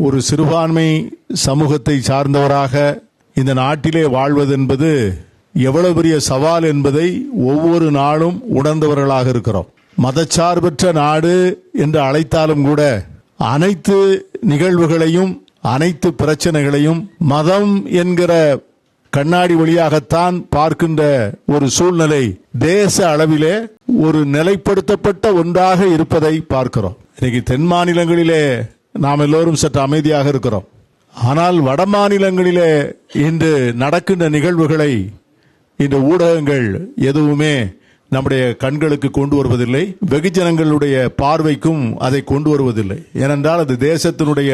ஒரு சிறுபான்மை சமூகத்தை சார்ந்தவராக இந்த நாட்டிலே வாழ்வதென்பது எவ்வளவு பெரிய சவால் என்பதை ஒவ்வொரு நாளும் உணர்ந்தவர்களாக இருக்கிறோம். மதச்சார்பற்ற நாடு என்று அழைத்தாலும் கூட அனைத்து நிகழ்வுகளையும் அனைத்து பிரச்சனைகளையும் மதம் என்கிற கண்ணாடி வழியாகத்தான் பார்க்கின்ற ஒரு சூழ்நிலை தேச அளவிலே ஒரு நிலைப்படுத்தப்பட்ட ஒன்றாக இருப்பதை பார்க்கிறோம். இன்னைக்கு தென் மாநிலங்களிலே நாம் எல்லோரும் சற்று அமைதியாக இருக்கிறோம். ஆனால் வட மாநிலங்களிலே இன்று நடக்கின்ற நிகழ்வுகளை இந்த ஊடகங்கள் எதுவுமே நம்முடைய கண்களுக்கு கொண்டு வருவதில்லை, வெகுஜனங்களுடைய பார்வைக்கும் அதை கொண்டு வருவதில்லை. ஏனென்றால் அது தேசத்தினுடைய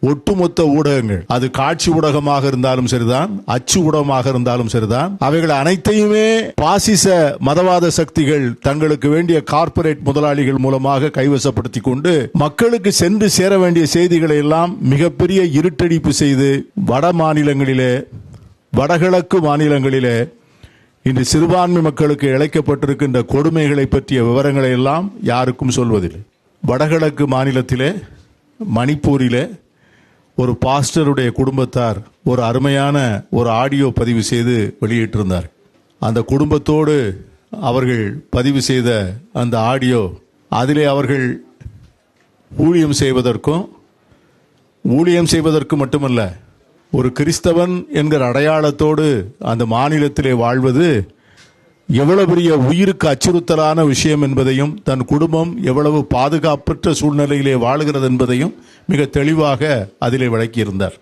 ஒட்டுமொத்த ஊடகங்கள், அது காட்சி ஊடகமாக இருந்தாலும் சரிதான், அச்சு ஊடகமாக இருந்தாலும் சரிதான், அவைகள் அனைத்தையுமே பாசிச மதவாத சக்திகள் தங்களுக்கு வேண்டிய கார்ப்பரேட் முதலாளிகள் மூலமாக கைவசப்படுத்திக் கொண்டு மக்களுக்கு சென்று சேர வேண்டிய செய்திகளை எல்லாம் மிகப்பெரிய இருட்டடிப்பு செய்து வட மாநிலங்களிலே, வடகிழக்கு மாநிலங்களிலே இன்று சிறுபான்மை மக்களுக்கு இழைக்கப்பட்டிருக்கின்ற கொடுமைகளை பற்றிய விவரங்களை எல்லாம் யாருக்கும் சொல்வதில்லை. வடகிழக்கு மாநிலத்திலே மணிப்பூரிலே ஒரு பாஸ்டருடைய குடும்பத்தார் ஒரு அருமையான ஒரு ஆடியோ பதிவு செய்து வெளியிட்டிருந்தார். அந்த குடும்பத்தோடு அவர்கள் பதிவு செய்த அந்த ஆடியோ, அதிலே அவர்கள் ஊழியம் செய்வதற்கு மட்டுமல்ல, ஒரு கிறிஸ்தவன் என்கிற அடையாளத்தோடு அந்த மாநிலத்திலே வாழ்வது எவ்வளவு பெரிய உயிருக்கு அச்சுறுத்தலான விஷயம் என்பதையும், தன் குடும்பம் எவ்வளவு பாதுகாப்பற்ற சூழ்நிலையிலே வாழுகிறது என்பதையும் மிக தெளிவாக அதிலே விளக்கியிருந்தார்.